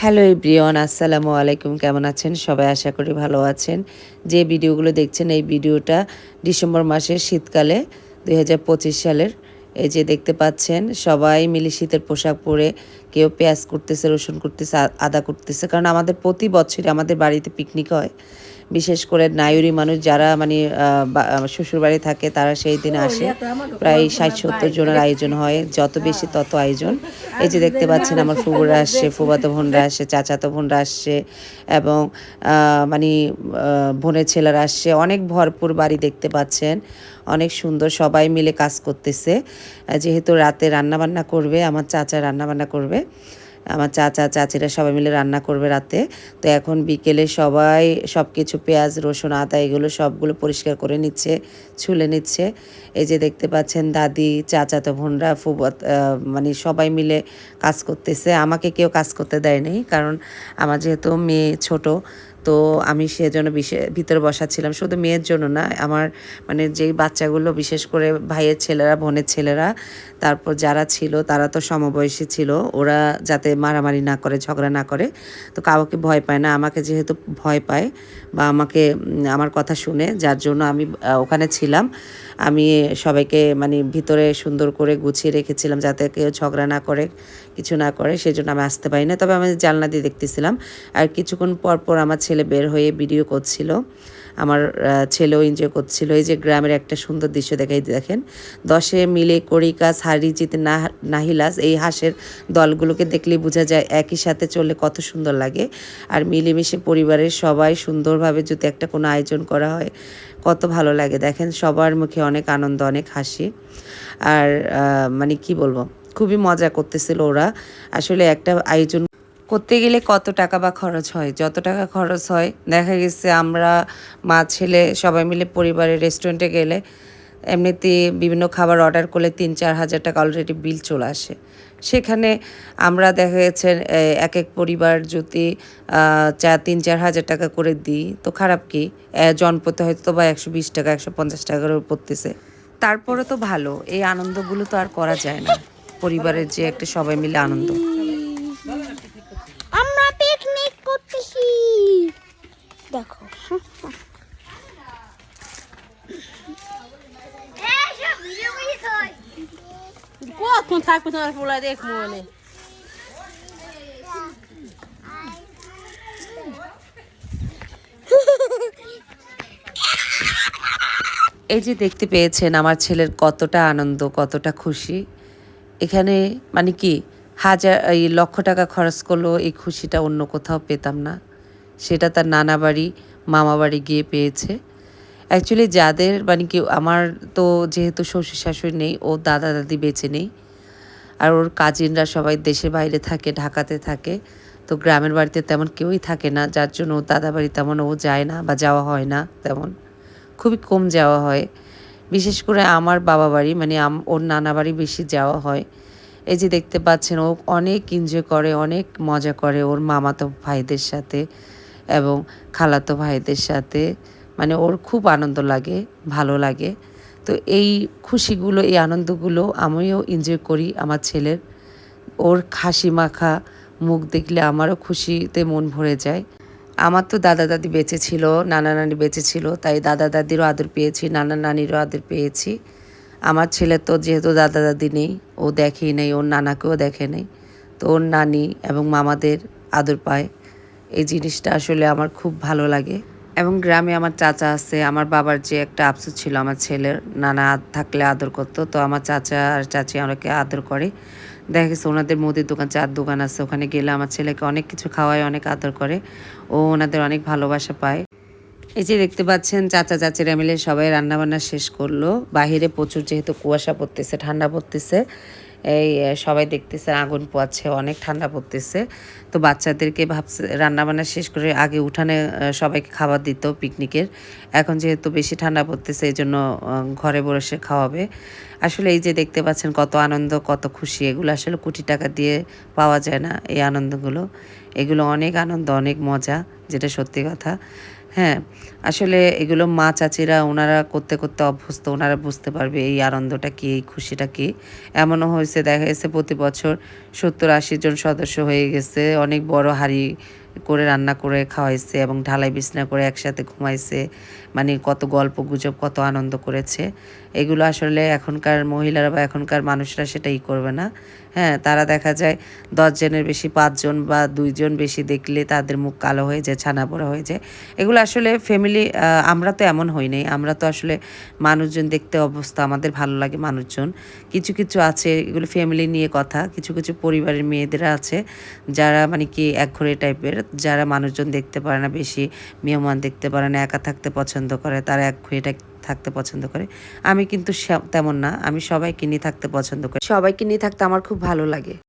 Hello everyone, আসসালামু আলাইকুম। কেমন আছেন সবাই? আশা করি ভালো আছেন। যে ভিডিওগুলো দেখছেন এই ভিডিওটা ডিসেম্বর মাসের শীতকালে 2025 সালের। এই যে দেখতে পাচ্ছেন সবাই মিলে শীতের পোশাক পরে কেউ পেঁয়াজ করতেছে, রসুন করতেছে, আদা করতেছে। কারণ আমাদের প্রতি বছরই আমাদের বাড়িতে পিকনিক হয়। বিশেষ করে নায়ুরি মানুষ যারা মানে শ্বশুরবাড়ি থাকে তারা সেই দিন আসে। প্রায় ৬০-৭০ জনের আয়োজন হয়, যত বেশি তত আয়োজন। এই যে দেখতে পাচ্ছেন আমার ফুফুরা আসছে, ফুফাতো বোনরা আসছে, চাচাতো বোনরা আসছে এবং মানে বোনের ছেলেরা আসছে। অনেক ভরপুর বাড়ি দেখতে পাচ্ছেন, অনেক সুন্দর। সবাই মিলে কাজ করতেছে। যেহেতু রাতে রান্নাবান্না করবে, আমার চাচা রান্নাবান্না করবে, আমার চাচা চাচিরা সবাই মিলে রান্না করবে রাতে। তো এখন বিকেলে সবাই সব কিছু পেঁয়াজ রসুন আদা এগুলো সবগুলো পরিষ্কার করে নিচ্ছে, ছুলে নিচ্ছে। এই যে দেখতে পাচ্ছেন দাদি চাচাতো বোনরা মানে সবাই মিলে কাজ করতেছে। আমাকে কেউ কাজ করতে দেয়নি, কারণ আমার যেহেতু মেয়ে ছোট, তো আমি সেজন্য ভিতরে বসাচ্ছিলাম। শুধু মেয়ের জন্য না, আমার মানে যেই বাচ্চাগুলো বিশেষ করে ভাইয়ের ছেলেরা বোনের ছেলেরা তারপর যারা ছিল তারা তো সমবয়সী ছিল, ওরা যাতে মারামারি না করে ঝগড়া না করে, তো কাউকে ভয় পায় না। আমাকে যেহেতু ভয় পায় বা আমাকে আমার কথা শুনে, যার জন্য আমি ওখানে ছিলাম। আমি সবাইকে মানে ভিতরে সুন্দর করে গুছিয়ে রেখেছিলাম যাতে কেউ ঝগড়া না করে, কিছু না করে, সেজন্য আমি আসতে পারি না। তবে আমি জানলা দিয়ে দেখতেছিলাম। আর কিছুক্ষণ পর পর আমার ছেলে বের হয়ে ভিডিও করছিল, আমার ছেলেও এনজয় করছিল। এই যে গ্রামের একটা সুন্দর দৃশ্য দেখাই দেখেন, 10 মিলে করিকাস হারিজিত নাহিলাস এই হাঁসের দলগুলোকে দেখলেই বোঝা যায় একই সাথে চললে কত সুন্দর লাগে। আর মিলেমিশে পরিবারের সবাই সুন্দরভাবে যদি একটা কোনো আয়োজন করা হয় কত ভালো লাগে। দেখেন সবার মুখে অনেক আনন্দ, অনেক হাসি। আর মানে কি বলবো, খুবই মজা করতেছিল ওরা। আসলে একটা আয়োজন করতে গেলে কত টাকা বা খরচ হয়, যত টাকা খরচ হয় দেখা গেছে আমরা মা ছেলে সবাই মিলে পরিবারের রেস্টুরেন্টে গেলে এমনিতে বিভিন্ন খাবার অর্ডার করলে ৩-৪ হাজার টাকা অলরেডি বিল চলে আসে। সেখানে আমরা দেখা গেছে এক এক পরিবার যদি ৩-৪ হাজার টাকা করে দিই তো খারাপ কি? জনপ্রতি হয়তো বা ১২০ টাকা ১৫০ টাকার পড়তেছে। তারপরে তো ভালো, এই আনন্দগুলো তো আর করা যায় না, পরিবারের যে একটা সবাই মিলে আনন্দ। আমরা পিকনিক করতেছি, দেখো। কতক্ষণ থাকবে তোমার পোলা দেখবো বলে। এই যে দেখতে পেয়েছেন আমার ছেলের কতটা আনন্দ, কতটা খুশি। এখানে মানে কি এই লক্ষ টাকা খরচ করলেও এই খুশিটা অন্য কোথাও পেতাম না। সেটা তার নানা বাড়ি মামা বাড়ি গিয়ে পেয়েছে। অ্যাকচুয়ালি যাদের মানে কি, আমার তো যেহেতু শ্বশুর শাশুড়ি নেই, ও দাদা দাদি বেঁচে নেই, আর ওর কাজিনরা সবাই দেশের বাইরে থাকে, ঢাকাতে থাকে। তো গ্রামের বাড়িতে তেমন কেউই থাকে না, যার জন্য ও দাদা বাড়ি তেমন ও যায় না বা যাওয়া হয় না তেমন, খুবই কম যাওয়া হয়। বিশেষ করে আমার বাবা বাড়ি মানে ওর নানা বাড়ি বেশি যাওয়া হয়। এই যে দেখতে পাচ্ছেন ও অনেক এনজয় করে, অনেক মজা করে ওর মামাতো ভাইদের সাথে এবং খালাতো ভাইদের সাথে। মানে ওর খুব আনন্দ লাগে, ভালো লাগে। তো এই খুশিগুলো, এই আনন্দগুলো আমিও এনজয় করি আমার ছেলের। ওর হাসি মাখা মুখ দেখলে আমারও খুশিতে মন ভরে যায়। আমার তো দাদা দাদি বেঁচে ছিল, নানা নানি বেঁচে ছিল, তাই দাদা দাদিরও আদর পেয়েছি, নানা নানিরও আদর পেয়েছি। আমার ছেলে তো যেহেতু দাদা দাদি নেই, ও দেখেই নেই, ওর নানাকেও দেখে নেই, তো ওর নানি এবং মামাদের আদর পায়। এই জিনিসটা আসলে আমার খুব ভালো লাগে। এবং গ্রামে আমার চাচা আছে, আমার বাবার যে একটা আফসোস ছিল আমার ছেলের, নানা থাকলে আদর করতো, তো আমার চাচা আর চাচি আমাকে আদর করে। দেখা গেছে ওনাদের মুদির দোকান চার দোকান আছে, ওখানে গেলে আমার ছেলেকে অনেক কিছু খাওয়ায়, অনেক আদর করে, ও ওনাদের অনেক ভালোবাসা পায়। এই যে দেখতে পাচ্ছেন চাচা চাচিরা মিলে সবাই রান্নাবান্না শেষ করলো। বাহিরে প্রচুর যেহেতু কুয়াশা পড়তেছে, ঠান্ডা পড়তেছে, এই সবাই দেখতেছে আগুন পোয়াচ্ছে, অনেক ঠান্ডা পড়তেছে। তো বাচ্চাদেরকে ভাবছে রান্নাবান্না শেষ করে আগে উঠানে সবাইকে খাবার দিত পিকনিকের। এখন যেহেতু বেশি ঠান্ডা পড়তেছে এই জন্য ঘরে বসে খাওয়াবে। আসলে এই যে দেখতে পাচ্ছেন কত আনন্দ, কত খুশি, এগুলো আসলে কোটি টাকা দিয়ে পাওয়া যায় না এই আনন্দগুলো। এগুলো অনেক আনন্দ, অনেক মজা, যেটা সত্যি কথা। হ্যাঁ, আসলে এগুলো মা চাচিরা ওনারা করতে, করতে অভ্যস্ত। ওনারা বুঝতে পারবে এই আনন্দটা কী, এই খুশিটা কী। এমনও হয়েছে দেখা গেছে প্রতি বছর ৭০-৮০ জন সদস্য হয়ে গেছে। অনেক বড় হাঁড়ি করে রান্না করে খাওয়াইছে এবং ঢালাই বিছনা করে একসাথে ঘুমাইছে। মানে কত গল্পগুজব, কত আনন্দ করেছে। এগুলো আসলে এখনকার মহিলারা বা এখনকার মানুষরা সেটাই করবে না। হ্যাঁ, তারা দেখা যায় ১০ জনের বেশি ৫ জন বা ২ জন বেশি দেখলে তাদের মুখ কালো হয়ে যায়, ছানাপোড়া হয়ে যায়। এগুলো আসলে ফ্যামিলি আমরা তো এমন হই নাই। আমরা তো আসলে মানুষজন দেখতে অভ্যস্ত। আমাদের ভালো লাগে মানুষজন। কিছু, কিছু আছে এগুলো ফ্যামিলি নিয়ে কথা। কিছু, কিছু পরিবারের মেয়েদেরা আছে যারা মানে কি একঘরে টাইপের, যারা মানুষজন দেখতে পারে না বেশি, মেহমান দেখতে পারে না, একা থাকতে পছন্দ করে। তারা একঘরে থাকতে পছন্দ করে। আমি কিন্তু তেমন না। আমি সবাইকে নিয়ে থাকতে পছন্দ করি। সবাইকে নিয়ে থাকতে আমার খুব ভালো লাগে।